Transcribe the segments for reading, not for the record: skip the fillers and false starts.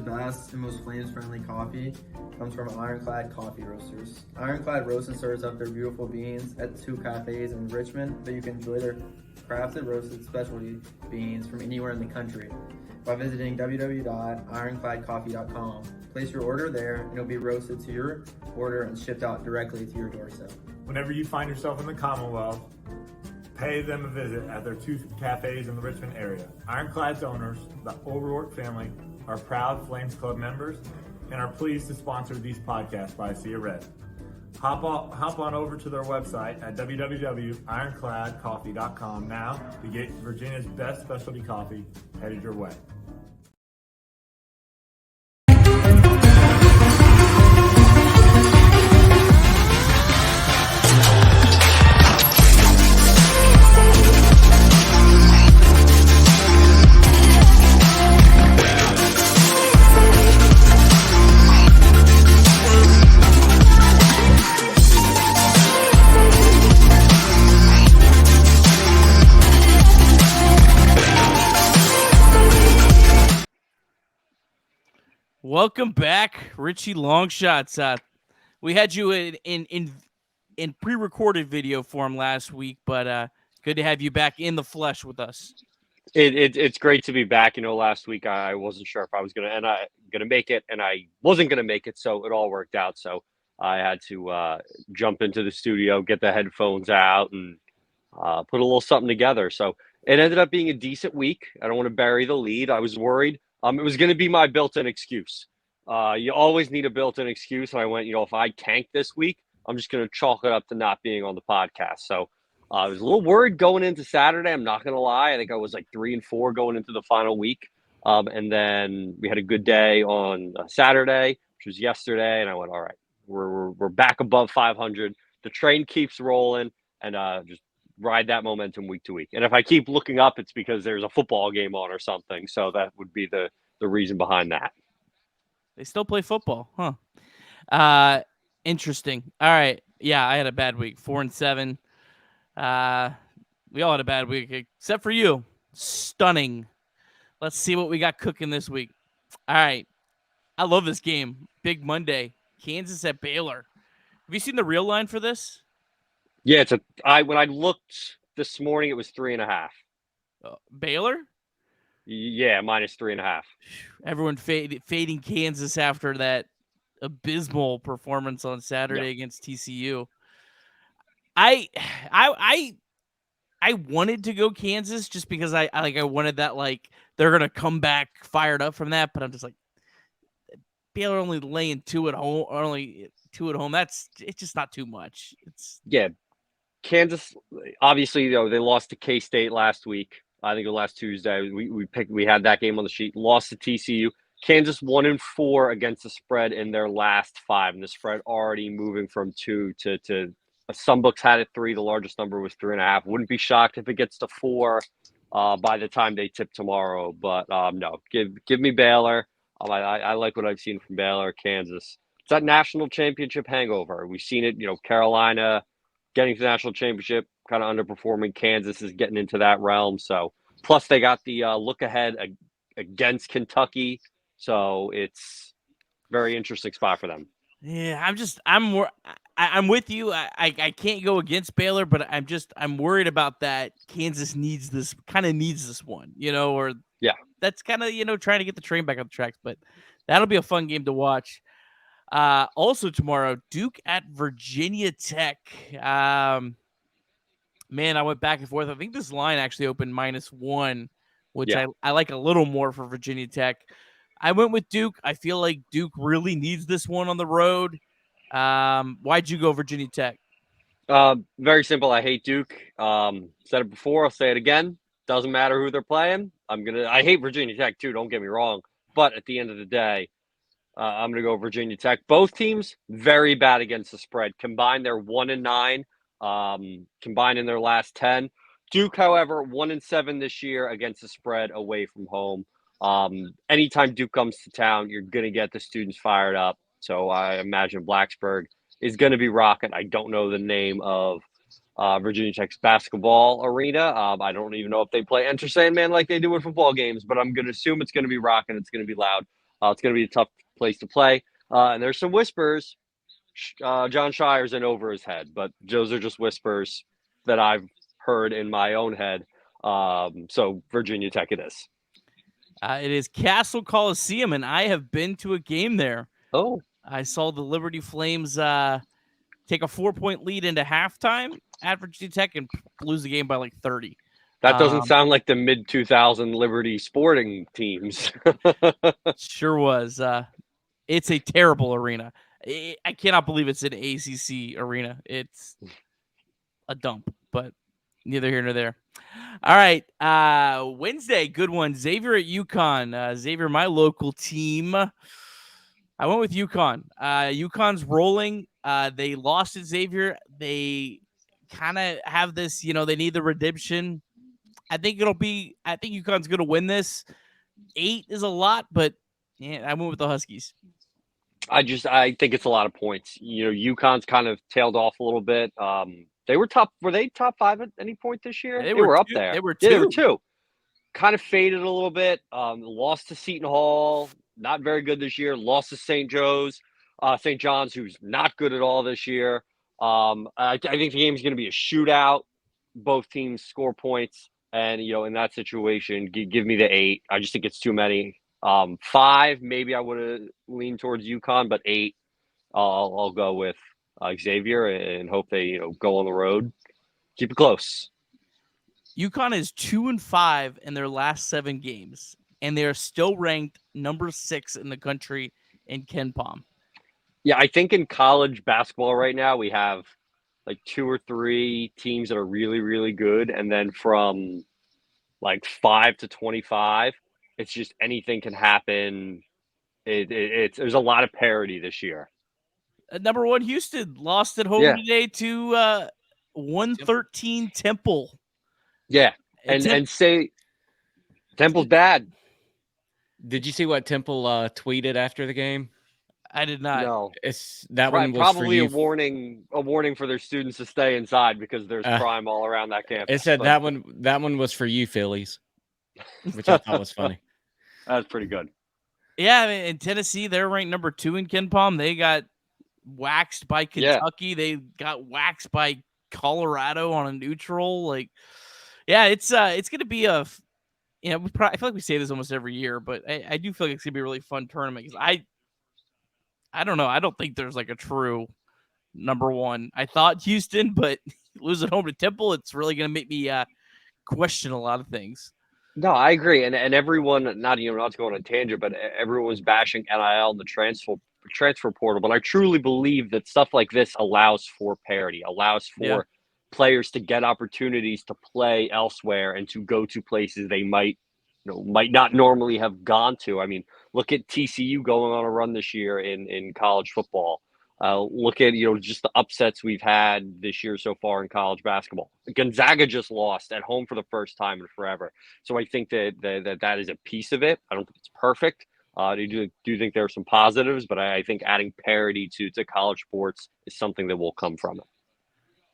best and most flames-friendly coffee comes from Ironclad Coffee Roasters. Ironclad roasts and serves up their beautiful beans at 2 cafes in Richmond, but you can enjoy their crafted roasted specialty beans from anywhere in the country by visiting www.ironcladcoffee.com. Place your order there and it'll be roasted to your order and shipped out directly to your doorstep. Whenever you find yourself in the Commonwealth, pay them a visit at their 2 cafes in the Richmond area. Ironclad's owners, the O'Rourke family, are proud Flames Club members and are pleased to sponsor these podcasts by Sea Red. Hop on over to their website at www.ironcladcoffee.com now to get Virginia's best specialty coffee headed your way. Welcome back, Richie Longshots. We had you in pre-recorded video form last week, but good to have you back in the flesh with us. It's great to be back. Last week I wasn't sure if I was gonna make it, and I wasn't gonna make it, so it all worked out. So I had to jump into the studio, get the headphones out, and put a little something together. So it ended up being a decent week. I don't want to bury the lead. I was worried. It was going to be my built-in excuse. You always need a built-in excuse. And I went, if I tank this week, I'm just going to chalk it up to not being on the podcast. So I was a little worried going into Saturday. I'm not going to lie. I think I was like 3-4 going into the final week. And then we had a good day on Saturday, which was yesterday. And I went, all right, we're back above 500. The train keeps rolling, and just ride that momentum week to week. And if I keep looking up, it's because there's a football game on or something. So that would be the reason behind that. They still play football, huh? Interesting. All right. Yeah, I had a bad week. 4-7. We all had a bad week, except for you. Stunning. Let's see what we got cooking this week. All right. I love this game. Big Monday. Kansas at Baylor. Have you seen the real line for this? Yeah, when I looked this morning, it was 3.5. Baylor? Yeah, -3.5. Everyone fading Kansas after that abysmal performance on Saturday against TCU. I wanted to go Kansas just because I wanted that, like, they're gonna come back fired up from that, but I'm just like, Baylor only laying 2 at home, or only 2 at home. It's just not too much. Kansas, obviously, they lost to K-State last week. I think it was last Tuesday. We had that game on the sheet. Lost to TCU. Kansas 1-4 against the spread in their last 5, and the spread already moving from 2 to some books had it 3. The largest number was 3.5. Wouldn't be shocked if it gets to 4 by the time they tip tomorrow. But no, give me Baylor. I like what I've seen from Baylor, Kansas. It's that national championship hangover. We've seen it. Carolina getting to the national championship, kind of underperforming. Kansas is getting into that realm. So, plus they got the look ahead against Kentucky. So it's very interesting spot for them. Yeah, I'm with you. I can't go against Baylor, but I'm worried about that. Kansas needs this one, or that's kind of, trying to get the train back on the tracks, but that'll be a fun game to watch. Also tomorrow, Duke at Virginia Tech. Man, I went back and forth. I think this line actually opened -1, which I like a little more for Virginia Tech. I went with Duke. I feel like Duke really needs this one on the road. Why'd you go Virginia Tech? Very simple. I hate Duke. Said it before. I'll say it again. Doesn't matter who they're playing. I hate Virginia Tech too. Don't get me wrong. But at the end of the day, I'm going to go Virginia Tech. Both teams very bad against the spread. Combined, they're 1-9. Combined in their last 10. Duke, however, 1-7 this year against the spread away from home. Anytime Duke comes to town, you're going to get the students fired up. So I imagine Blacksburg is going to be rocking. I don't know the name of Virginia Tech's basketball arena. I don't even know if they play Enter Sandman like they do in football games, but I'm going to assume it's going to be rocking. It's going to be loud. It's going to be a tough place to play. And there's some whispers. John Shire's in over his head, but those are just whispers that I've heard in my own head. So Virginia Tech it is. It is Castle Coliseum, and I have been to a game there. Oh. I saw the Liberty Flames take a 4-point lead into halftime at Virginia Tech and lose the game by like 30. That doesn't sound like the mid-2000 Liberty sporting teams. Sure was. It's a terrible arena. I cannot believe it's an ACC arena. It's a dump, but neither here nor there. All right. Wednesday, good one. Xavier at UConn. Xavier, my local team. I went with UConn. UConn's rolling. They lost at Xavier. They kind of have this, they need the redemption. I think UConn's going to win this. 8 is a lot, but yeah, I went with the Huskies. I think it's a lot of points. UConn's kind of tailed off a little bit. Were they top 5 at any point this year? They were up two, there. They were 2. Yeah, they were 2. Kind of faded a little bit. Lost to Seton Hall. Not very good this year. Lost to St. John's, who's not good at all this year. I think the game's going to be a shootout. Both teams score points. And, in that situation, give me the 8. I just think it's too many. 5, maybe I would have leaned towards UConn, but 8, I'll go with Xavier and hope they, go on the road. Keep it close. UConn is 2-5 in their last 7 games, and they are still ranked number 6 in the country in KenPom. Yeah, I think in college basketball right now we have like 2 or 3 teams that are really, really good, and then from like 5 to 25, it's just anything can happen. There's a lot of parity this year. Number 1 Houston lost at home today to 113 Temple. Yeah, and say Temple's bad. Did you see what Temple tweeted after the game? I did not. No, one was probably for you. A warning for their students to stay inside because there's crime all around that campus. It said that one was for you, Phillies, which I thought was funny. That's pretty good. Yeah, I mean, in Tennessee, they're ranked number 2 in KenPom. They got waxed by Kentucky. Yeah. They got waxed by Colorado on a neutral. It's going to be I feel like we say this almost every year, but I do feel like it's going to be a really fun tournament because I don't know. I don't think there's like a true number 1. I thought Houston, but losing home to Temple, it's really going to make me question a lot of things. No, I agree. And everyone, not to go on a tangent, but everyone was bashing NIL and the transfer portal. But I truly believe that stuff like this allows for parity, allows for players to get opportunities to play elsewhere and to go to places they might not normally have gone to. I mean, look at TCU going on a run this year in college football. Look at, just the upsets we've had this year so far in college basketball. Gonzaga just lost at home for the first time in forever. So I think that is a piece of it. I don't think it's perfect. I do think there are some positives, but I think adding parity to college sports is something that will come from it.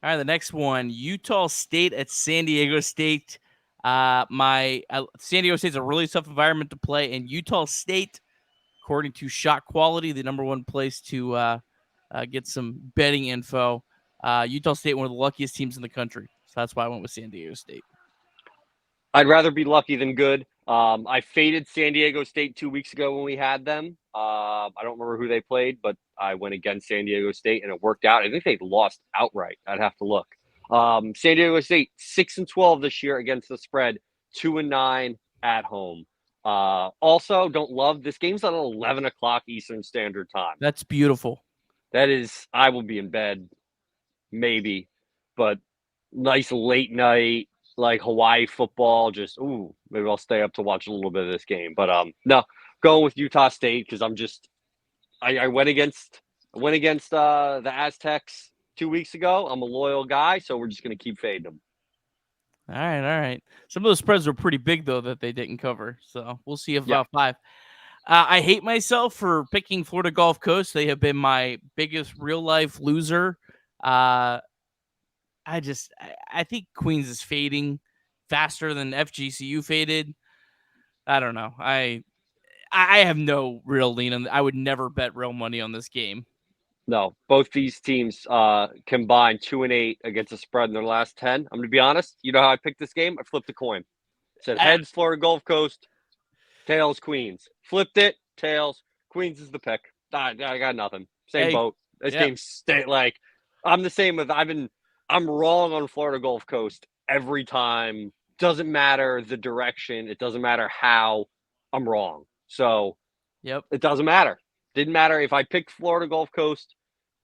All right, the next one, Utah State at San Diego State. San Diego State's a really tough environment to play, and Utah State, according to Shot Quality, the number 1 place to get some betting info. Utah State, one of the luckiest teams in the country, so that's why I went with San Diego State. I'd rather be lucky than good. I faded San Diego State 2 weeks ago when we had them. I don't remember who they played, but I went against San Diego State, and it worked out. I think they lost outright. I'd have to look. San Diego State 6-12 this year against the spread, 2-9 at home. Also, don't love this game's at 11 o'clock Eastern Standard Time. That's beautiful. That is, I will be in bed, maybe, but nice late night, like Hawaii football. Just maybe I'll stay up to watch a little bit of this game. But no, going with Utah State because I went against the Aztecs 2 weeks ago. I'm a loyal guy, so we're just going to keep fading them. All right. Some of those spreads were pretty big, though, that they didn't cover. So we'll see if about 5. I hate myself for picking Florida Gulf Coast. They have been my biggest real-life loser. I think Queens is fading faster than FGCU faded. I don't know. I I have no real lean on. I would never bet real money on this game. No, both these teams combined 2-8 against the spread in their last 10. I'm going to be honest. You know how I picked this game? I flipped a coin. Said heads, Florida Gulf Coast, tails, Queens. Flipped it, tails. Queens is the pick. I got nothing. Same boat. This game's I'm the same with I'm wrong on Florida Gulf Coast every time. Doesn't matter the direction. It doesn't matter how. I'm wrong. So it doesn't matter. Didn't matter if I picked Florida Gulf Coast,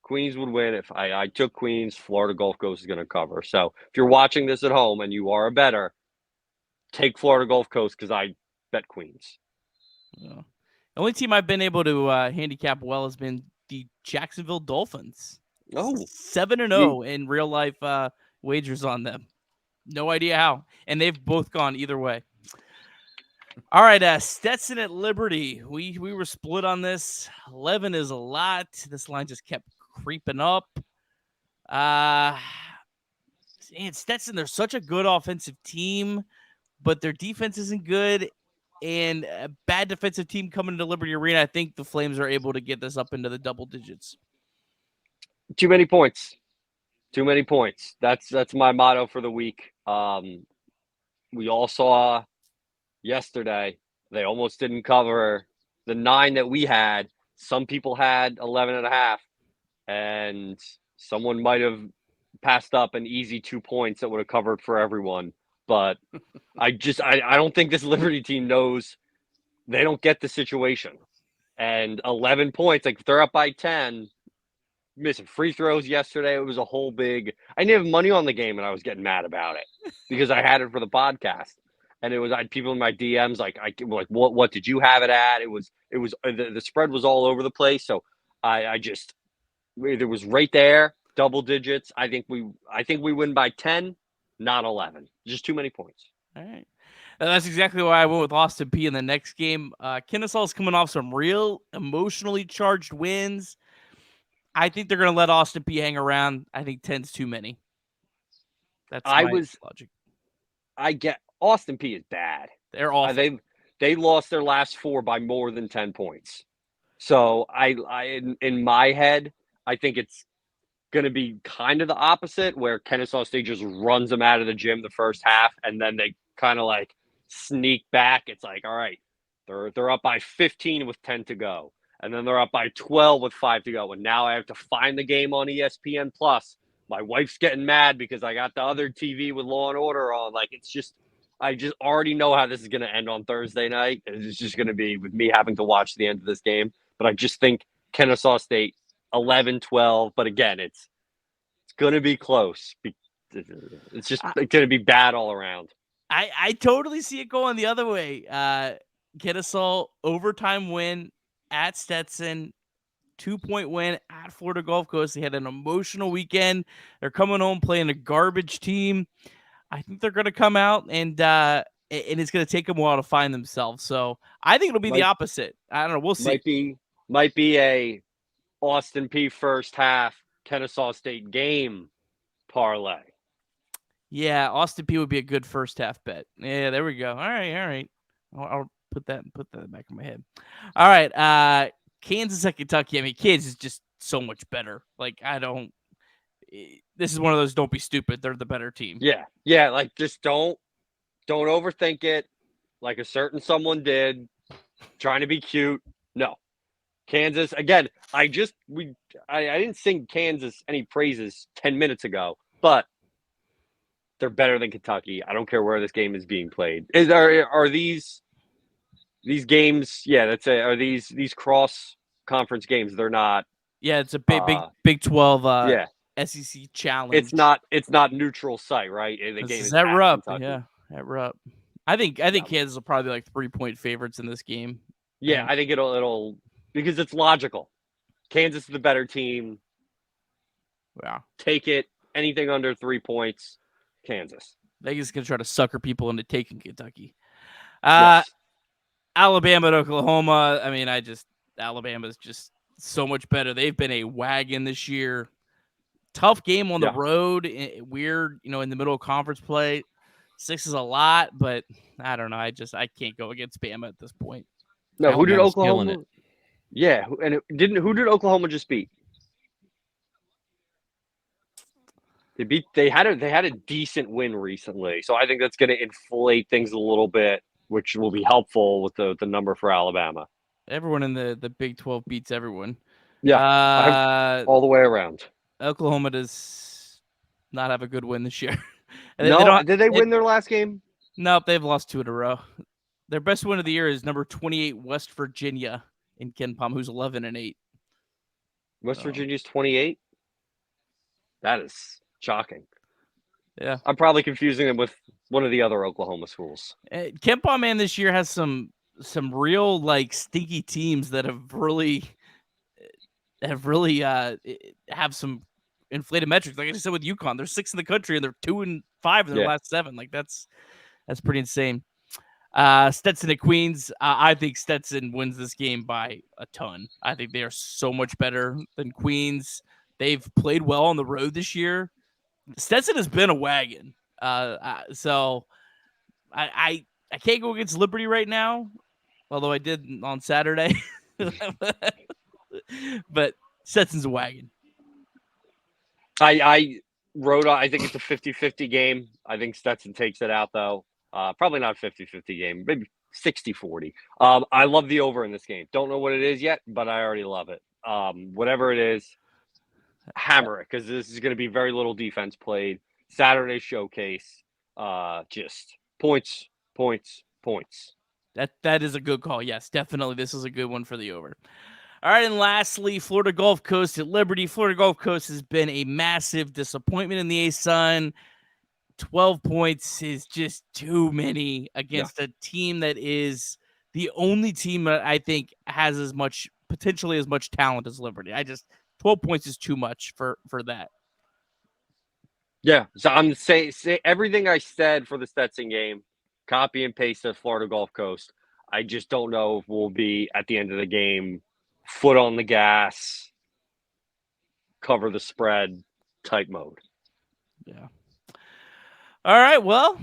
Queens would win. If I took Queens, Florida Gulf Coast is going to cover. So if you're watching this at home and you are a bettor, take Florida Gulf Coast because I bet Queens. Yeah. The only team I've been able to handicap well has been the Jacksonville Dolphins. 7-0 in real life wagers on them. No idea how. And they've both gone either way. All right, Stetson at Liberty. We were split on this. 11 is a lot. This line just kept creeping up. And Stetson, they're such a good offensive team, but their defense isn't good. And a bad defensive team coming to Liberty Arena. I think the Flames are able to get this up into the double digits. Too many points. Too many points. That's my motto for the week. We all saw yesterday they almost didn't cover the 9 that we had. Some people had 11.5, and someone might have passed up an easy 2 points that would have covered for everyone. But I don't think this Liberty team knows. They don't get the situation. And 11 points, like if they're up by 10, missing free throws yesterday. It was a whole big. I didn't have money on the game, and I was getting mad about it because I had it for the podcast. And I had people in my DMs like what did you have it at? It was the spread was all over the place. So it was right there, double digits. I think we win by 10, not 11. Just too many points. All right. That's exactly why I went with Austin P in the next game. Kennesaw's coming off some real emotionally charged wins. I think they're going to let Austin P hang around. I think 10's too many. That's my logic. I get Austin P is bad. They're awful. They lost their last 4 by more than 10 points. So I in my head, I think it's going to be kind of the opposite, where Kennesaw State just runs them out of the gym the first half, and then they kind of like sneak back. It's like, all right, they're up by 15 with 10 to go, and then they're up by 12 with 5 to go, and now I have to find the game on ESPN Plus. My wife's getting mad because I got the other TV with Law and Order on. Like, it's just, I just already know how this is going to end on Thursday night. It's just going to be with me having to watch the end of this game. But I just think Kennesaw State 11-12. But again, it's going to be close. It's just going to be bad all around. I totally see it going the other way. Kennesaw overtime win at Stetson. 2-point win at Florida Gulf Coast. They had an emotional weekend. They're coming home playing a garbage team. I think they're going to come out and it's going to take them a while to find themselves. So I think it'll be the opposite. I don't know. We'll see. Might be a Austin P first half Kennesaw State game parlay. Yeah, Austin P would be a good first half bet. Yeah, there we go. All right. I'll put that in the back of my head. All right. Kansas at Kentucky. I mean, Kansas is just so much better. Like, this is one of those don't be stupid. They're the better team. Yeah. Like, just don't overthink it like a certain someone did trying to be cute. No. Kansas, again, I didn't sing Kansas any praises 10 minutes ago, but they're better than Kentucky. I don't care where this game is being played. Are these games, are these cross conference games? They're not. Yeah, it's a Big 12 SEC challenge. It's not neutral site, right? The game is at Rupp. Yeah, at Rupp. I think Kansas will probably be like 3-point favorites in this game. Yeah, I think it'll because it's logical. Kansas is the better team. Yeah. Take it. Anything under 3 points, Kansas. Vegas is going to try to sucker people into taking Kentucky. Yes. Alabama at Oklahoma. I mean, Alabama's just so much better. They've been a wagon this year. Tough game on the road. Weird, in the middle of conference play. 6 is a lot, but I don't know. I can't go against Bama at this point. No, who did Alabama's killing Oklahoma? Yeah, who did Oklahoma just beat? They had a decent win recently, so I think that's going to inflate things a little bit, which will be helpful with the number for Alabama. Everyone in the Big 12 beats everyone. Yeah, all the way around. Oklahoma does not have a good win this year. Did they win their last game? Nope, they've lost 2 in a row. Their best win of the year is number 28 West Virginia in Ken Palm, who's 11-8. West Virginia's 28. That is shocking. Yeah, I'm probably confusing them with one of the other Oklahoma schools. Ken Palm, man, this year has some real like stinky teams that have really have some inflated metrics. Like I said with UConn, they're 6th in the country and they're 2-5 in their last 7. Like that's pretty insane. Stetson at Queens. I think Stetson wins this game by a ton. I think they are so much better than Queens. They've played well on the road this year. Stetson has been a wagon. So I can't go against Liberty right now, although I did on Saturday. But Stetson's a wagon. I wrote I think it's a 50-50 game. I think Stetson takes it out, though. Probably not a 50-50 game, maybe 60-40. I love the over in this game. Don't know what it is yet, but I already love it. Whatever it is, hammer it, because this is going to be very little defense played. Saturday showcase, just points. That is a good call. Yes, definitely. This is a good one for the over. All right, and lastly, Florida Gulf Coast at Liberty. Florida Gulf Coast has been a massive disappointment in the ASUN. 12 points is just too many against a team that is the only team that I think has potentially as much talent as Liberty. 12 points is too much for that. Yeah, so I'm saying everything I said for the Stetson game, copy and paste to Florida Gulf Coast. I just don't know if we'll be at the end of the game foot on the gas, cover the spread type mode. Yeah. All right, well,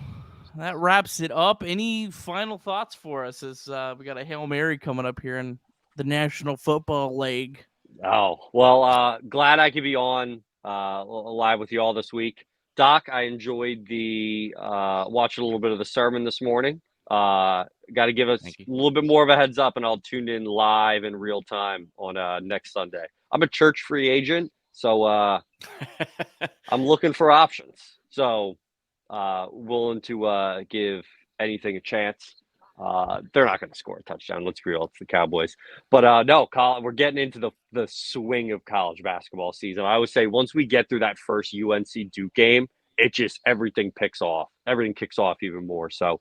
that wraps it up. Any final thoughts for us as we got a Hail Mary coming up here in the National Football League? Oh, well, glad I could be on live with you all this week. Doc, I enjoyed watching a little bit of the sermon this morning. Got to give us a little bit more of a heads up, and I'll tune in live in real time on next Sunday. I'm a church free agent, so I'm looking for options. So willing to give anything a chance. They're not going to score a touchdown. Let's be real. It's the Cowboys. But no, we're getting into the swing of college basketball season. I would say once we get through that first UNC Duke game, everything kicks off. Everything kicks off even more. So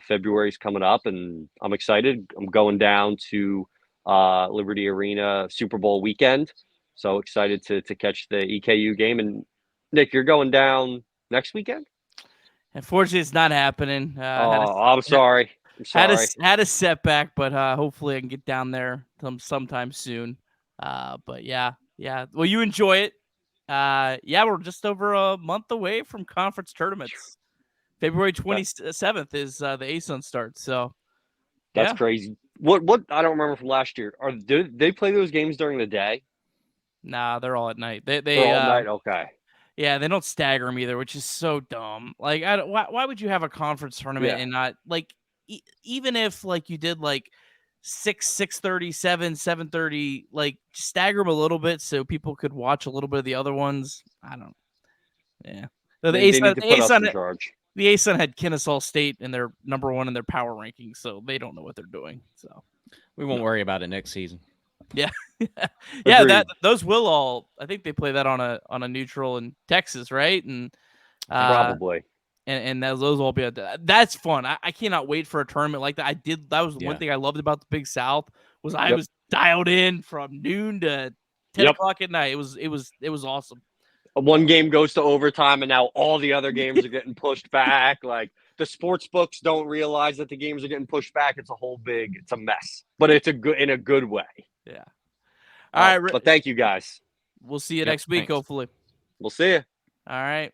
February's coming up, and I'm excited. I'm going down to Liberty Arena Super Bowl weekend. So excited to catch the EKU game. And Nick, you're going down next weekend? Unfortunately, it's not happening. I'm sorry. Had a setback, but hopefully I can get down there sometime soon. But yeah. Well, you enjoy it. We're just over a month away from conference tournaments. February 27th is the ASUN start. So that's crazy. What I don't remember from last year. Did they play those games during the day? Nah, they're all at night. They're all at night. Okay. Yeah, they don't stagger them either, which is so dumb. Like, why would you have a conference tournament and not like even if like you did like 6:30, 7:30, like stagger them a little bit so people could watch a little bit of the other ones. I don't. Yeah. So the ASUN had Kennesaw State in their number 1 in their power rankings, so they don't know what they're doing. So we won't worry about it next season. Yeah. Yeah, those will all. I think they play that on a neutral in Texas, right? And probably. And those will all be. That's fun. I cannot wait for a tournament like that. That was one thing I loved about the Big South was I was dialed in from noon to 10 o'clock at night. It was awesome. One game goes to overtime, and now all the other games are getting pushed back. Like the sports books don't realize that the games are getting pushed back. It's a mess, but it's in a good way. Yeah. All right. But thank you guys. We'll see you next week, hopefully. We'll see you. All right.